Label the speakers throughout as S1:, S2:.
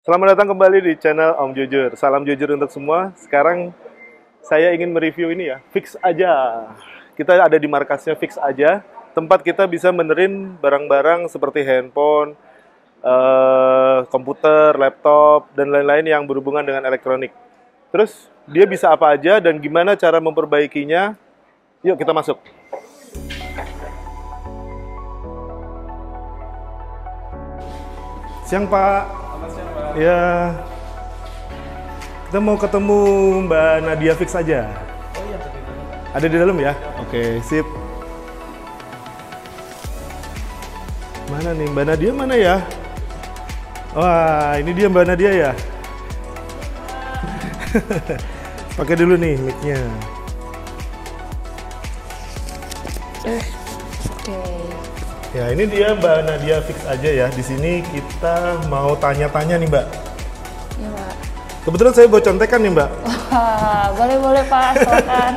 S1: Selamat datang kembali di channel Om Jujur. Salam jujur untuk semua. Sekarang saya ingin mereview ini ya, Fix Aja. Kita ada di markasnya Fix Aja. Tempat kita bisa benerin barang-barang seperti handphone, komputer, laptop, dan lain-lain yang berhubungan dengan elektronik. Terus dia bisa apa aja dan gimana cara memperbaikinya? Yuk kita masuk. Siang Pak.
S2: Selamat siang, Pak.
S1: Ya, kita mau ketemu Mbak Nadia Fix Aja.
S2: Oh iya, tadi dulu, Pak.
S1: Ada di dalam ya? Oke, sip. Mana nih Mbak Nadia mana ya? Wah, ini dia Mbak Nadia ya. Pakai dulu nih mic-nya.
S3: Oke.
S1: Ya, ini dia Mbak Nadia Fix Aja ya. Di sini kita mau tanya-tanya nih Mbak.
S3: Ya, Pak.
S1: Kebetulan saya bawa contekan nih Mbak.
S3: Wah, boleh Pak, silakan.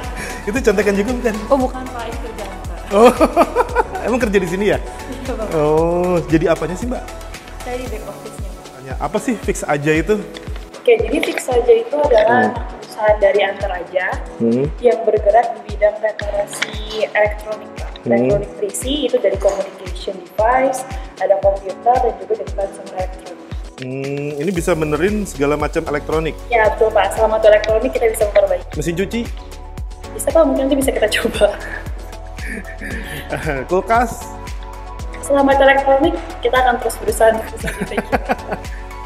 S1: Itu contekan juga bukan?
S3: Oh, bukan Pak, ini kerjaan Pak.
S1: Oh, emang kerja di sini ya?
S3: Iya, Pak.
S1: Oh, jadi apanya sih Mbak?
S3: Saya di back office-nya, Pak.
S1: Tanya, apa sih Fix Aja itu?
S4: Oke, jadi Fix Aja itu adalah perusahaan dari Antar Aja yang bergerak di bidang reparasi elektronik, Pak. Elektronik berisi itu dari communication device, ada komputer, dan juga dari consumer elektronik.
S1: Ini bisa benerin segala macam elektronik.
S4: Ya, betul Pak. Selama itu elektronik kita bisa memperbaiki.
S1: Mesin cuci,
S4: Bisa Pak, mungkin nanti bisa kita coba.
S1: kulkas,
S4: Selama itu elektronik, kita akan terus berusaha untuk bisa diperbaiki.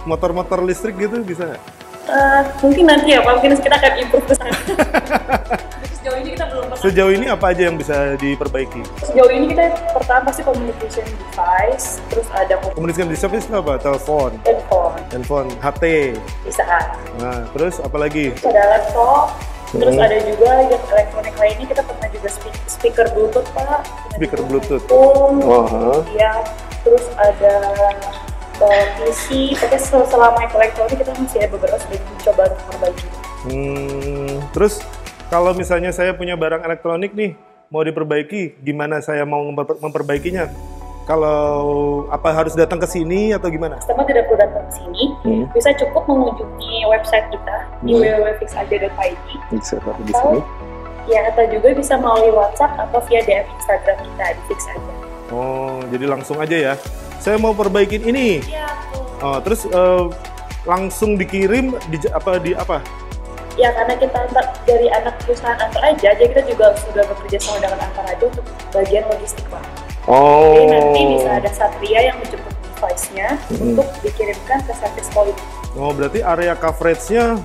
S1: motor-motor listrik gitu bisa nggak?
S4: Mungkin nanti ya Pak, mungkin kita akan improve ke sana. Tapi sejauh ini kita belum pernah.
S1: Sejauh ini apa aja yang bisa diperbaiki?
S4: Sejauh ini kita pertama pasti communication device, terus ada
S1: Komunikasi di service itu apa? Telepon,
S4: handphone,
S1: HT.
S4: bisa.
S1: Nah, terus apa lagi?
S4: Terus ada laptop, terus ada juga yang elektronik lainnya, kita pernah juga speaker Bluetooth Pak.
S1: Speaker Bluetooth.
S4: Phone, ya. Terus ada PC, pokoknya selama itu elektronik kita masih ada beberapa sedang mencoba untuk memperbaiki.
S1: Terus kalau misalnya saya punya barang elektronik nih, mau diperbaiki, gimana saya mau memperbaikinya? Kalau apa harus datang ke sini atau gimana?
S4: Customer tidak perlu datang ke sini, bisa cukup mengunjungi website kita di www.fixaja.id.
S1: Bisa di
S4: Atau ya, atau juga bisa melalui WhatsApp atau via DM Instagram kita di Fix Aja.
S1: Oh, jadi langsung aja ya. Saya mau perbaikin ini.
S4: Iya,
S1: Oh, terus langsung dikirim di apa?
S4: ya karena kita dari anak perusahaan Antar Aja, jadi kita juga sudah bekerja sama dengan Antar Aja untuk bagian logistik Pak. Jadi nanti bisa ada Satria yang menjemput device-nya untuk dikirimkan ke service point.
S1: Oh, berarti area coverage-nya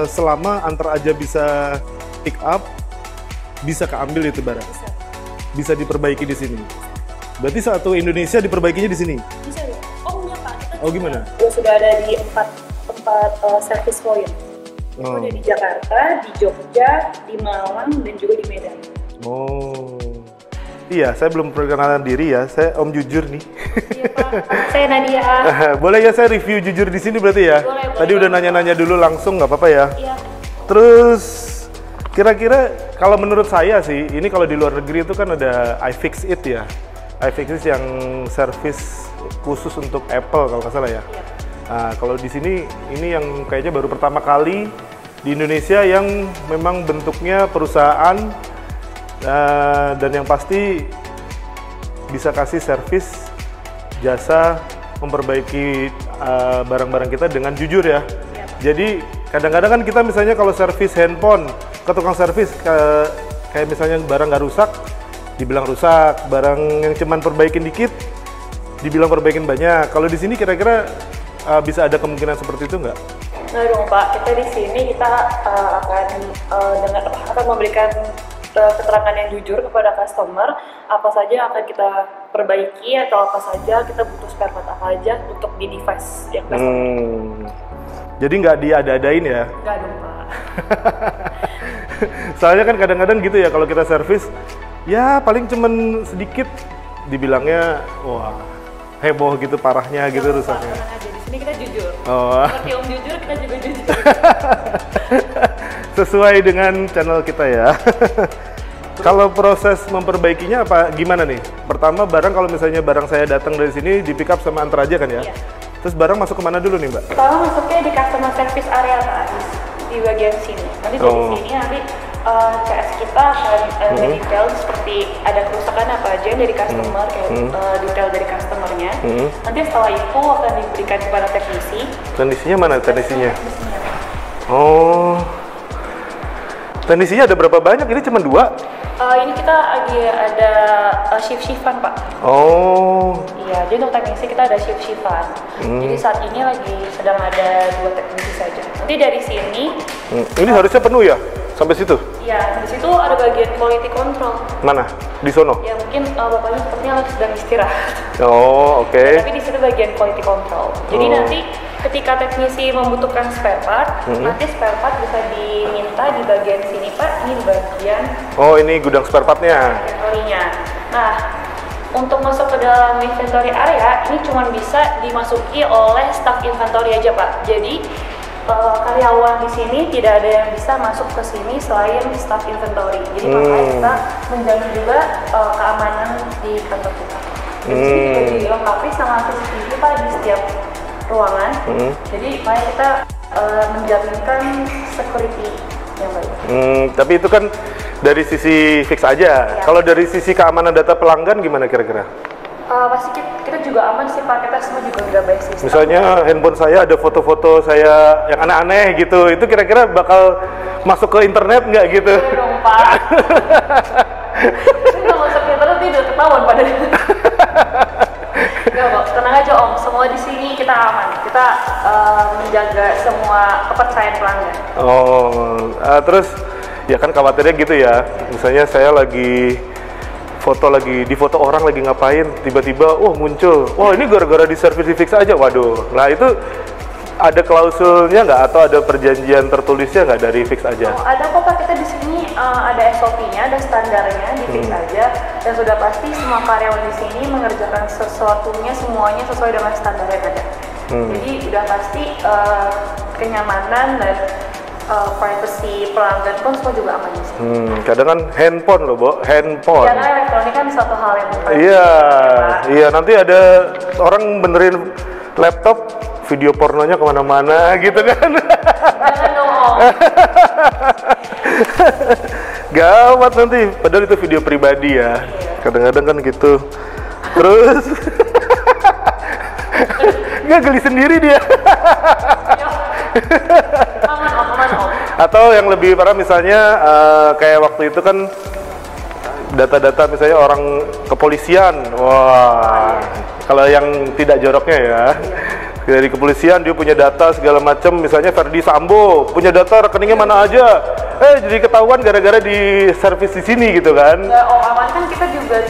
S1: selama Antar Aja bisa pick up, bisa keambil itu barang. Bisa diperbaiki di sini. Berarti satu Indonesia diperbaikinya di sini.
S4: Bisa ya? Oh iya Pak, kita
S1: Oh, gimana?
S4: sudah ada di empat service point.
S1: Oh.
S4: Ada di Jakarta, di Jogja, di Malang, dan juga di Medan.
S1: Oh. Iya, saya belum perkenalan diri ya. Saya Om Jujur nih.
S4: Iya Pak, saya Nadia.
S1: Boleh ya saya review jujur di sini berarti ya?
S4: Boleh,
S1: Tadi udah nanya-nanya dulu langsung, nggak apa-apa ya?
S4: Iya.
S1: Terus kira-kira kalau menurut saya sih, ini kalau di luar negeri itu kan ada iFixit ya. iFixit yang service khusus untuk Apple kalau nggak salah ya. Nah, kalau di sini ini yang kayaknya baru pertama kali di Indonesia yang memang bentuknya perusahaan dan yang pasti bisa kasih servis jasa memperbaiki barang-barang kita dengan jujur ya. Jadi kadang-kadang kan kita misalnya kalau servis handphone ke tukang servis kayak misalnya barang nggak rusak, dibilang rusak, barang yang cuman perbaikin dikit, dibilang perbaikin banyak. Kalau di sini kira-kira bisa ada kemungkinan seperti itu nggak?
S4: Nah dong Pak, kita di sini kita akan memberikan keterangan yang jujur kepada customer, apa saja yang akan kita perbaiki atau apa saja kita butuh spare part apa aja untuk di device yang customer.
S1: Jadi nggak diada-adain ya?
S4: Nggak dong Pak.
S1: Soalnya kan kadang-kadang gitu ya kalau kita servis, ya paling cuman sedikit dibilangnya wah heboh gitu parahnya gitu
S4: Pak,
S1: rusaknya.
S4: tenang aja, di sini kita jujur.
S1: Oh.
S4: Seperti Om Jujur, kita juga jujur.
S1: Sesuai dengan channel kita ya. Kalau proses memperbaikinya apa gimana nih? Pertama barang kalau misalnya barang saya datang dari sini di pick up sama Antar Aja kan ya?
S4: Iya.
S1: Terus barang masuk kemana dulu nih Mbak?
S4: Pertama masuknya di customer service area Pak, di bagian sini. Nanti dari sini nanti CS kita akan detail seperti ada kerusakan apa aja dari customer, kayak detail dari customernya. Nanti setelah itu akan diberikan kepada teknisi.
S1: Teknisinya mana teknisinya? Oh, teknisinya ada berapa banyak? Ini cuma 2?
S4: Ini kita lagi ada shift-shiftan Pak.
S1: Oh.
S4: Iya, jadi untuk teknisi kita ada shift-shiftan. Jadi saat ini lagi sedang ada 2 teknisi saja. Nanti dari sini.
S1: Ini harusnya penuh ya? Sampai situ?
S4: Iya, di situ ada bagian quality control.
S1: Mana? Di sono?
S4: Ya mungkin bapaknya sepertinya lagi sedang istirahat.
S1: Oh, oke.
S4: Tapi di situ bagian quality control. Jadi nanti ketika teknisi membutuhkan spare part, nanti spare part bisa diminta di bagian sini Pak. Ini di bagian.
S1: Oh, ini gudang spare part-nya.
S4: Inventory-nya. Nah, untuk masuk ke dalam inventory area ini cuma bisa dimasuki oleh staff inventory aja Pak. Jadi karyawan di sini tidak ada yang bisa masuk ke sini selain staff inventory. Jadi makanya kita menjamin juga keamanan di kantor kita. Di sini juga dilengkapi sama CCTV Pak di setiap ruangan. Jadi makanya kita menjaminkan security yang baik.
S1: Tapi itu kan dari sisi fix aja. Kalau dari sisi keamanan data pelanggan gimana kira-kira?
S4: Pasti kita juga aman sih Pak, kita semua juga udah baik sistem.
S1: Misalnya handphone saya ada foto-foto saya yang aneh-aneh gitu, itu kira-kira bakal masuk ke internet nggak gitu?
S4: Iya dong Pak. Ini kalau masuk ke internet udah ketahuan pada. Enggak Pak, tenang aja Om, semua di sini kita aman. Kita menjaga semua kepercayaan pelanggan.
S1: Oh, terus ya kan khawatirnya gitu ya, misalnya saya lagi di foto orang lagi ngapain, tiba-tiba muncul, ini gara-gara di servis di fix aja, waduh. Nah itu ada klausulnya nggak atau ada perjanjian tertulisnya nggak dari fix aja?
S4: Oh, ada kok Pak, kita di sini ada SOP-nya, ada standarnya di fix aja, dan sudah pasti semua karyawan di sini mengerjakan sesuatunya semuanya sesuai dengan standar yang ada. Jadi udah pasti kenyamanan dan privacy pelanggan pun semua juga aman di sini.
S1: Kadang kan handphone loh, Bo, handphone.
S4: Karena elektronik kan suatu hal yang
S1: Iya, nanti ada orang benerin laptop, video pornonya kemana-mana gitu kan.
S4: Jangan dong Om.
S1: Gawat nanti, padahal itu video pribadi ya. Kadang-kadang kan gitu. Terus, nggak geli sendiri dia.
S4: Aman Om.
S1: Atau yang lebih parah misalnya kayak waktu itu kan data-data misalnya orang kepolisian, kalau yang tidak joroknya ya, dari kepolisian dia punya data segala macam, misalnya Ferdi Sambo punya data rekeningnya mana aja, jadi ketahuan gara-gara di servis di sini gitu kan.
S4: Nggak Om, aman kan kita juga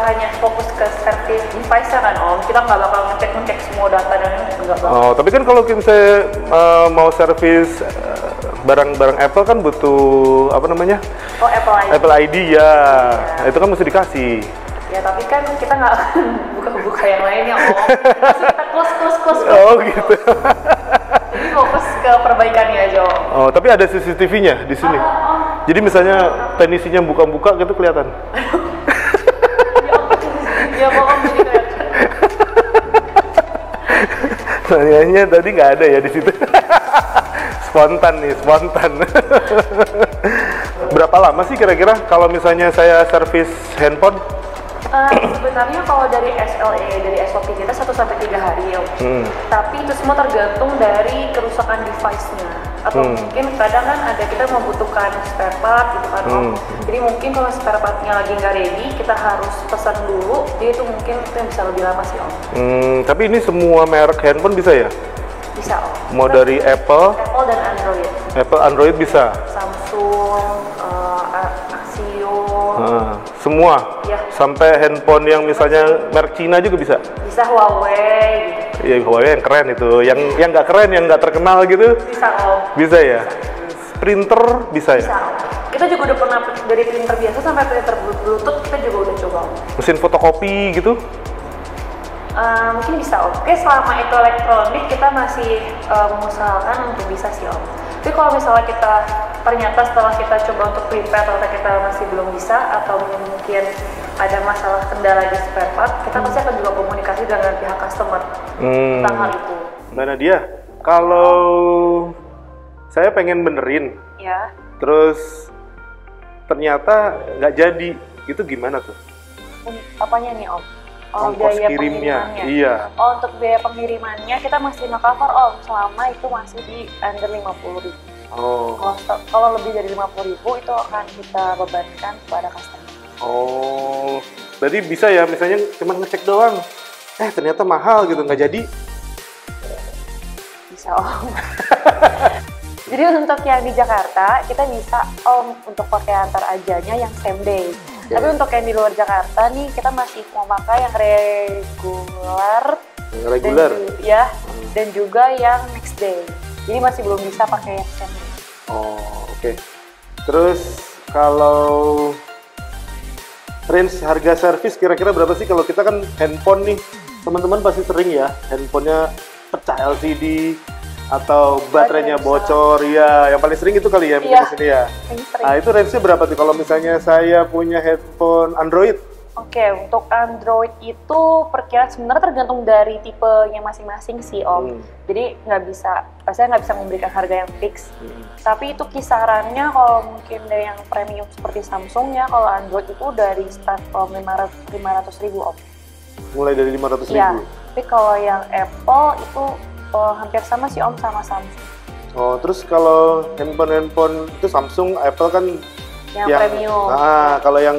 S4: hanya fokus ke servis device kan Om, kita nggak bakal ngecek semua data dan enggak bakal.
S1: Oh, tapi kan kalau misalnya mau servis barang-barang Apple kan butuh apa namanya?
S4: Oh, Apple ID.
S1: Apple ID ya. Itu kan mesti dikasih.
S4: Ya tapi kan kita nggak buka-buka yang lainnya Om. Kita close.
S1: Oh gitu.
S4: Jadi fokus ke perbaikannya aja Om.
S1: Oh, tapi ada CCTV-nya di sini. Jadi misalnya teknisinya buka-buka gitu kelihatan.
S4: Ya Om, jadi kelihatan.
S1: Tanyanya tadi nggak ada ya di situ. Spontan. Berapa lama sih kira-kira kalau misalnya saya servis handphone?
S4: Sebenarnya kalau dari SLA, dari SOP kita 1-3 hari ya. Tapi itu semua tergantung dari kerusakan device-nya. Atau mungkin kadang kan ada kita membutuhkan spare part gitu kan Om. Jadi mungkin kalau spare part-nya lagi nggak ready, kita harus pesan dulu. Jadi itu mungkin itu yang bisa lebih lama sih Om.
S1: Tapi ini semua merek handphone bisa ya?
S4: Bisa Om.
S1: Mau dari Apple
S4: Dan Android.
S1: Apple, Android bisa?
S4: Samsung, Axio.
S1: Semua?
S4: Ya.
S1: Sampai handphone yang misalnya merek Cina juga bisa?
S4: Bisa Huawei gitu.
S1: Iya, Huawei yang keren itu. Yang nggak keren, yang nggak terkenal gitu?
S4: Bisa Om.
S1: Bisa ya? Printer bisa ya?
S4: Bisa Om. Kita juga udah pernah dari printer biasa sampai printer Bluetooth kita juga udah coba Om.
S1: Mesin fotokopi gitu?
S4: Mungkin bisa Om. Oke, selama itu elektronik kita masih mengusahakan untuk bisa sih Om. Tapi kalau misalnya kita ternyata setelah kita coba untuk prepare ternyata kita masih belum bisa atau mungkin ada masalah kendala di spare part, kita pasti akan juga komunikasi dengan pihak customer tentang hal itu.
S1: Mbak Nadia, kalau saya pengen benerin,
S4: Ya.
S1: terus ternyata nggak jadi, itu gimana tuh?
S4: Apanya nih Om? Oh,
S1: Ongkos
S4: biaya
S1: kirimnya,
S4: pengirimannya.
S1: iya.
S4: Oh, untuk biaya pengirimannya kita masih nge-cover Om, selama itu masih di under 50.000.
S1: Oh,
S4: Kalau lebih dari 50.000 itu akan kita bebankan kepada customer.
S1: oh, berarti bisa ya, misalnya cuma ngecek doang, ternyata mahal gitu, nggak jadi.
S4: Bisa Om. Jadi untuk yang di Jakarta kita bisa Om untuk pakai antar ajanya yang same day. Tapi untuk yang di luar Jakarta nih kita masih mau pakai yang regular.
S1: Regular.
S4: Dan juga yang next day. Jadi masih belum bisa pakai yang same day.
S1: Oh, oke. Terus kalau range harga servis kira-kira berapa sih? Kalau kita kan handphone nih, teman-teman pasti sering ya, handphonenya pecah LCD atau baterainya bocor, ya. Yang paling sering itu kali ya, mungkin
S4: Iya,
S1: di sini ya.
S4: yang sering.
S1: Nah, itu range-nya berapa tuh? Kalau misalnya saya punya headphone Android?
S4: Oke, untuk Android itu perkiraan sebenarnya tergantung dari tipenya masing-masing sih Om. Jadi saya nggak bisa memberikan harga yang fix. Tapi itu kisarannya kalau mungkin dari yang premium seperti Samsung ya, kalau Android itu dari start from 500.000 Om.
S1: Mulai dari 500.000?
S4: Iya, tapi kalau yang Apple itu hampir sama sih Om sama Samsung.
S1: Oh, terus kalau handphone itu Samsung, Apple kan
S4: Yang premium.
S1: Nah, kalau yang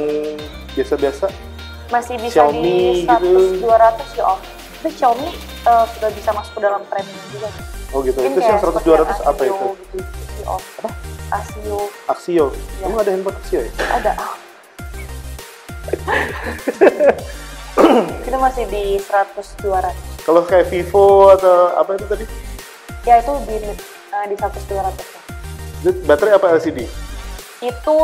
S1: biasa-biasa
S4: Masih bisa
S1: Xiaomi
S4: di
S1: gitu.
S4: 100-200 ya Om. Tapi Xiaomi sudah bisa masuk ke dalam premium juga.
S1: Oh gitu,
S4: Mungkin
S1: itu yang
S4: kayak
S1: 100-200
S4: seperti
S1: apa itu?
S4: Axio gitu sih Om. Axio
S1: Axio,
S4: Ya.
S1: emang ada handphone Axio ya?
S4: ada. Kita masih di 100-200.
S1: Kalau kayak Vivo atau apa itu tadi?
S4: Ya itu di 100-200 ya.
S1: Itu baterai apa LCD?
S4: Itu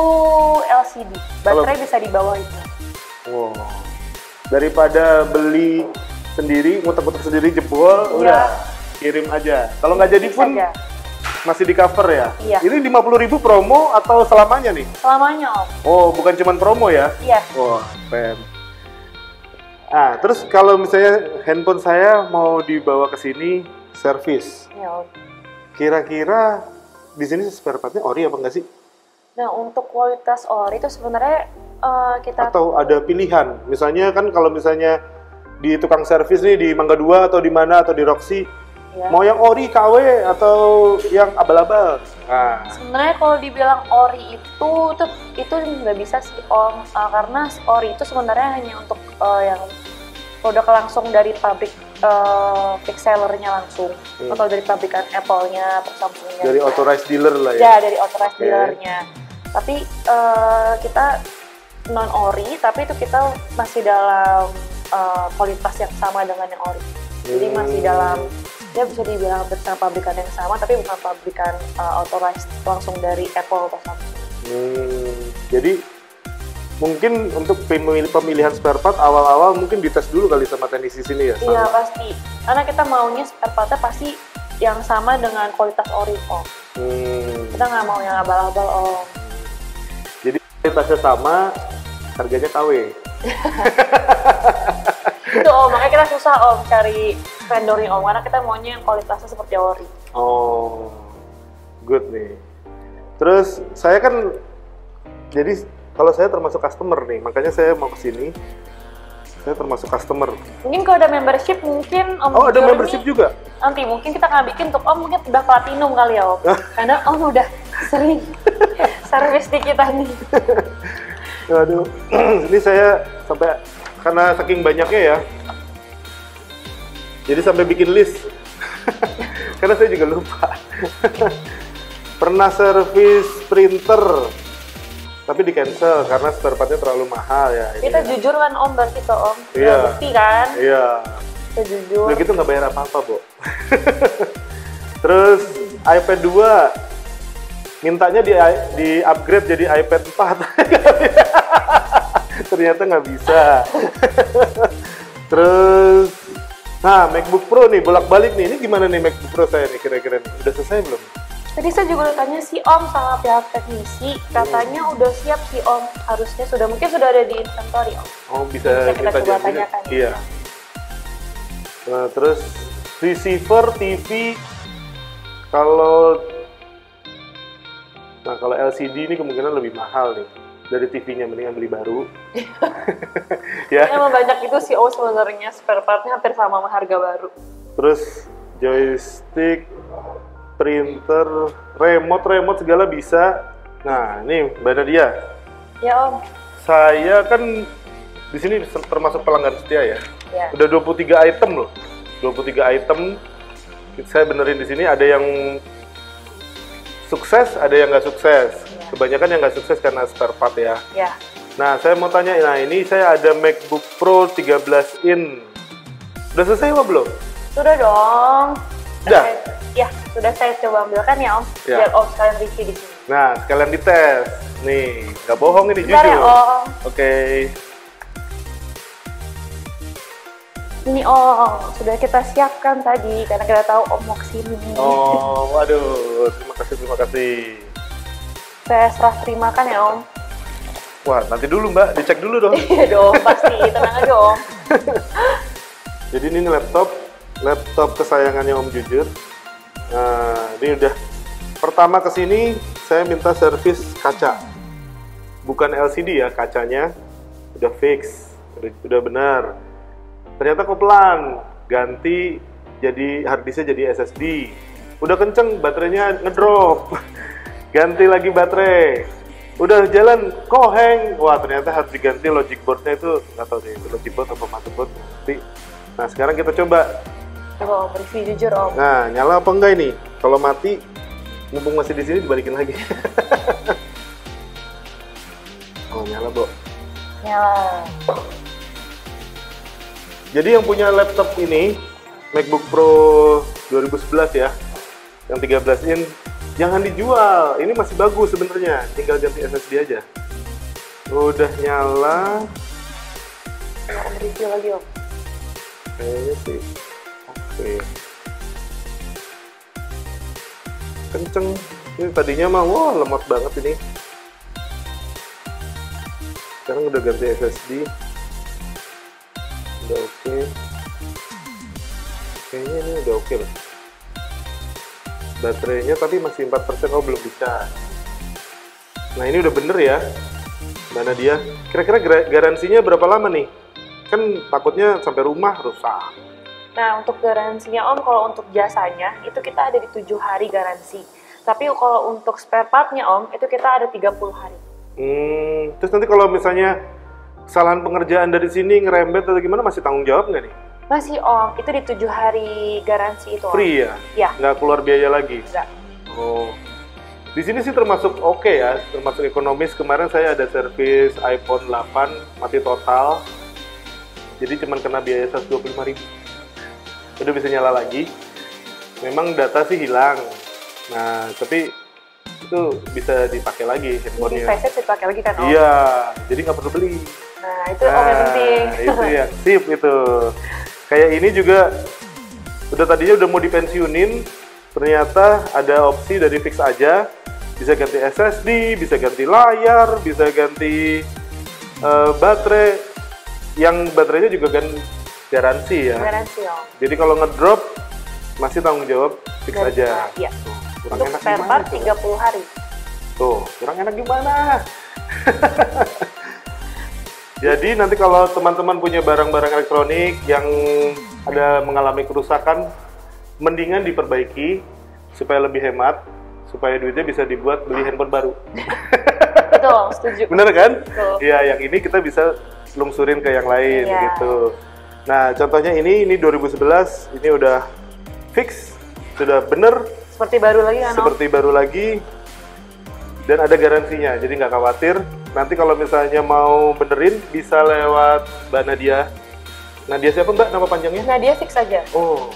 S4: LCD. Baterai bisa di bawah itu.
S1: Wow. Daripada beli sendiri, ngutak-ngutak sendiri jebol,
S4: Iya.
S1: udah kirim aja. Kalau nggak jadi pun
S4: Saja.
S1: masih di cover ya?
S4: Iya.
S1: Ini 50.000 promo atau selamanya nih?
S4: Selamanya Om.
S1: Oh, bukan cuma promo ya?
S4: Iya.
S1: Wah, keren. Ah, terus kalau misalnya handphone saya mau dibawa ke sini servis,
S4: Ya Om.
S1: kira-kira di sini spare part-nya ori apa enggak sih?
S4: Nah untuk kualitas ori itu sebenarnya kita
S1: Atau ada pilihan? Misalnya kan kalau misalnya di tukang servis nih di Mangga 2 atau di mana atau di Roxy,
S4: ya.
S1: mau yang ori KW atau yang abal-abal? Nah,
S4: Sebenarnya kalau dibilang ori itu nggak bisa sih Om, karena ori itu sebenarnya hanya untuk yang produk langsung dari pabrik fix sellernya langsung, atau dari pabrikan Apple-nya atau Samsung-nya.
S1: dari authorized dealer lah ya?
S4: Ya, dari authorized
S1: Oke.
S4: dealernya. Tapi kita non ori, tapi itu kita masih dalam kualitas yang sama dengan yang ori. Jadi masih dalam, ya bisa dibilang hampir sama pabrikan yang sama, tapi bukan pabrikan authorized langsung dari Apple atau Samsung.
S1: Jadi mungkin untuk pemilihan spare part awal-awal mungkin dites dulu kali sama teknisi sini ya?
S4: Iya
S1: Sama.
S4: pasti, karena kita maunya spare partnya pasti yang sama dengan kualitas ori Om. Kita nggak mau yang abal-abal Om.
S1: Jadi kualitasnya sama, harganya KW.
S4: Itu Om, makanya kita susah Om cari vendornya Om, karena kita maunya yang kualitasnya seperti ori.
S1: Oh, good nih. Terus saya kan, jadi kalau saya termasuk customer nih, makanya saya mau ke sini. Saya termasuk customer.
S4: Mungkin kalau ada membership mungkin Om
S1: Oh, ada
S4: Jor
S1: membership
S4: nih,
S1: juga?
S4: nanti mungkin kita akan bikin untuk Om mungkin udah platinum kali ya Om. Karena Om udah sering servis di kita nih.
S1: Aduh, ini saya sampai, karena saking banyaknya ya, jadi sampai bikin list. Karena saya juga lupa. Pernah servis printer, tapi di cancel karena spare part-nya terlalu mahal ya. Ini
S4: Kita
S1: ya.
S4: jujur kan Om berarti tuh Om.
S1: Iya.
S4: Udah bukti kan?
S1: Iya.
S4: Kita jujur.
S1: Udah gitu nggak bayar apa-apa, Bo. Terus iPad 2, mintanya di upgrade jadi iPad 4. Ternyata nggak bisa. Terus, nah MacBook Pro nih bolak-balik nih. Ini gimana nih MacBook Pro saya nih kira-kira nih? Udah selesai belum?
S4: Tadi saya juga udah tanya si Om sama pihak teknisi, katanya udah siap si Om, harusnya mungkin sudah ada di inventory Om.
S1: Oh, bisa
S4: kita coba
S1: jadiin.
S4: tanyakan.
S1: Iya. Nah, terus receiver TV kalau LCD ini kemungkinan lebih mahal nih dari TV-nya, mendingan beli baru. Ya.
S4: Emang banyak itu si Om sebenarnya spare partnya hampir sama harga baru.
S1: Terus joystick, printer, remote segala bisa. Nah, ini Mbak Nadia.
S4: Ya Om.
S1: Saya kan di sini termasuk pelanggan setia ya.
S4: Ya.
S1: Udah 23 item loh. 23 item. Saya benerin di sini, ada yang sukses, ada yang nggak sukses.
S4: Ya.
S1: Kebanyakan yang nggak sukses karena spare part ya.
S4: Ya.
S1: Nah, saya mau tanya, nah ini saya ada MacBook Pro 13 in. Udah selesai apa belum?
S4: Sudah dong.
S1: Udah?
S4: Ya, sudah saya coba ambilkan ya Om.
S1: Ya.
S4: Biar Om sekalian review di sini.
S1: Nah, sekalian dites. Nih, nggak bohong ini,
S4: Bentar
S1: jujur.
S4: ya Om.
S1: Oke.
S4: Ini Om, sudah kita siapkan tadi karena kita tahu Om mau kesini.
S1: Oh, waduh. Terima kasih.
S4: Saya serah terimakan ya Om.
S1: Wah, nanti dulu Mbak, dicek dulu dong.
S4: Iya dong, pasti. Tenang aja Om.
S1: Jadi ini laptop kesayangannya Om Jujur. Nah, ini udah pertama kesini saya minta servis kaca, bukan LCD ya, kacanya udah fix, udah benar. Ternyata kopelan, ganti jadi harddisknya jadi SSD. Udah kenceng, baterainya ngedrop, ganti lagi baterai. Udah jalan, kok hang. Wah, ternyata harus diganti logic boardnya, itu nggak tahu deh itu logic board atau motherboard. Nah, sekarang kita coba.
S4: Coba Om, review jujur Om.
S1: Nah, nyala apa enggak ini? Kalau mati, mumpung masih di sini dibalikin lagi. Oh, nyala, Bo.
S4: Nyala.
S1: Jadi yang punya laptop ini, MacBook Pro 2011 ya, yang 13 in, jangan dijual. Ini masih bagus sebenarnya, tinggal ganti SSD aja. Udah nyala.
S4: Om review lagi Om.
S1: Kayaknya sih. Oke. Kenceng. Ini tadinya mah wah lemot banget ini. Sekarang udah ganti SSD. Udah oke. Kayaknya ini udah oke loh. Baterainya tapi masih 4%, oh belum bisa. Nah, ini udah bener ya. Mana dia? Kira-kira garansinya berapa lama nih? Kan takutnya sampai rumah rusak.
S4: Nah, untuk garansinya Om, kalau untuk jasanya, itu kita ada di 7 hari garansi. Tapi kalau untuk spare partnya Om, itu kita ada 30 hari.
S1: Terus nanti kalau misalnya kesalahan pengerjaan dari sini ngerembet atau gimana, masih tanggung jawab nggak nih?
S4: Masih Om, itu di 7 hari garansi itu Om.
S1: Free ya?
S4: Ya.
S1: Nggak keluar biaya lagi?
S4: Enggak.
S1: Oh. Di sini sih termasuk oke ya, termasuk ekonomis. Kemarin saya ada servis iPhone 8 mati total. Jadi cuma kena biaya 125.000. Udah bisa nyala lagi. Memang data sih hilang. Nah, tapi itu bisa dipakai lagi handphonenya.
S4: Device-nya bisa dipakai lagi kan Om?
S1: Iya, jadi nggak perlu beli.
S4: Nah, itu Om yang penting.
S1: Itu ya, sip itu. Kayak ini juga udah tadinya udah mau dipensiunin, ternyata ada opsi dari fix aja, bisa ganti SSD, bisa ganti layar, bisa ganti baterai, yang baterainya juga kan garansi ya.
S4: Garansi Om.
S1: Jadi kalau ngedrop masih tanggung jawab fix
S4: Garansi,
S1: aja.
S4: Iya.
S1: Kurang
S4: Untuk
S1: enak
S4: spare
S1: gimana
S4: part
S1: tuh?
S4: 30 hari.
S1: Tuh, kurang enak gimana? Jadi nanti kalau teman-teman punya barang-barang elektronik yang ada mengalami kerusakan, mendingan diperbaiki supaya lebih hemat, supaya duitnya bisa dibuat beli handphone baru.
S4: Betul, setuju.
S1: Bener kan?
S4: Betul.
S1: Iya, yang ini kita bisa lungsurin ke yang lain
S4: Iya.
S1: gitu. Nah, contohnya ini 2011, ini udah fix, sudah bener,
S4: Seperti baru lagi kan Om?
S1: seperti baru lagi, dan ada garansinya, jadi nggak khawatir. Nanti kalau misalnya mau benerin, bisa lewat Mbak Nadia. Nadia siapa Mbak, nama panjangnya?
S4: Nah, dia fix aja.
S1: Oh,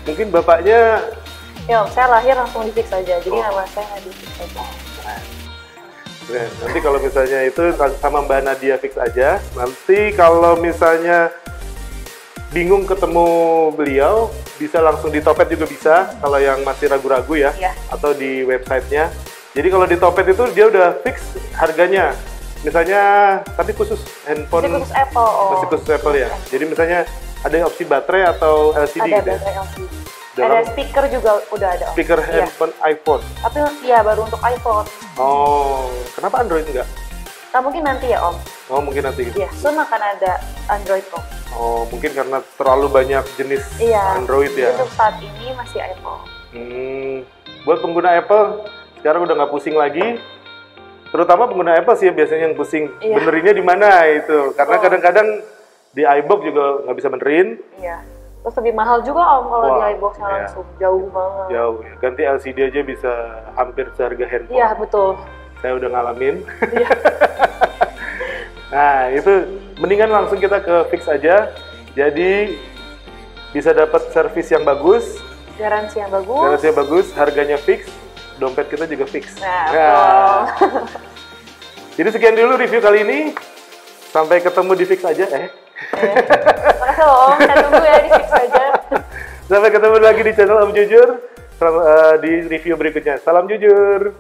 S1: mungkin bapaknya.
S4: Ya Om, saya lahir langsung di fix aja. Jadi
S1: Oh.
S4: nama saya nggak di fix aja.
S1: Nah, nanti kalau misalnya itu sama Mbak Nadia fix aja. Nanti kalau misalnya bingung ketemu beliau, bisa langsung di Topet juga bisa, kalau yang masih ragu-ragu ya,
S4: Iya.
S1: atau di websitenya. Jadi kalau di Topet itu dia udah fix harganya. Misalnya, tapi khusus handphone,
S4: Masih khusus Apple.
S1: masih khusus Apple ya. Jadi misalnya ada yang opsi baterai atau LCD
S4: Ada
S1: gitu ya.
S4: baterai LCD.
S1: Dalam
S4: Ada speaker juga udah ada.
S1: speaker
S4: Iya.
S1: handphone iPhone.
S4: Tapi ya baru untuk iPhone.
S1: Oh, kenapa Android enggak?
S4: Nah, mungkin nanti ya Om.
S1: Oh, mungkin nanti.
S4: Iya, soon akan ada Android Om.
S1: Oh, mungkin karena terlalu banyak jenis
S4: Iya.
S1: Android ya.
S4: Untuk saat ini masih iPhone.
S1: Buat pengguna Apple, sekarang udah nggak pusing lagi. Terutama pengguna Apple sih biasanya yang pusing.
S4: Iya.
S1: Benerinnya di mana itu. Karena
S4: Oh.
S1: kadang-kadang di iBox juga nggak bisa benerin.
S4: Iya. Terus lebih mahal juga Om kalau
S1: Wah,
S4: di iBox
S1: iya.
S4: langsung jauh banget.
S1: Jauh ya. Ganti LCD aja bisa hampir seharga handphone.
S4: Iya, betul.
S1: Saya udah ngalamin.
S4: Iya.
S1: Nah, itu mendingan langsung kita ke fix aja. Jadi bisa dapat servis yang bagus,
S4: Garansi yang bagus.
S1: garansinya bagus, harganya fix, dompet kita juga fix.
S4: Nah, betul.
S1: Jadi sekian dulu review kali ini. Sampai ketemu di fix aja.
S4: Iya. Makasih loh Om, kita tunggu ya di fix aja.
S1: Sampai ketemu lagi di channel Om Jujur di review berikutnya. Salam jujur.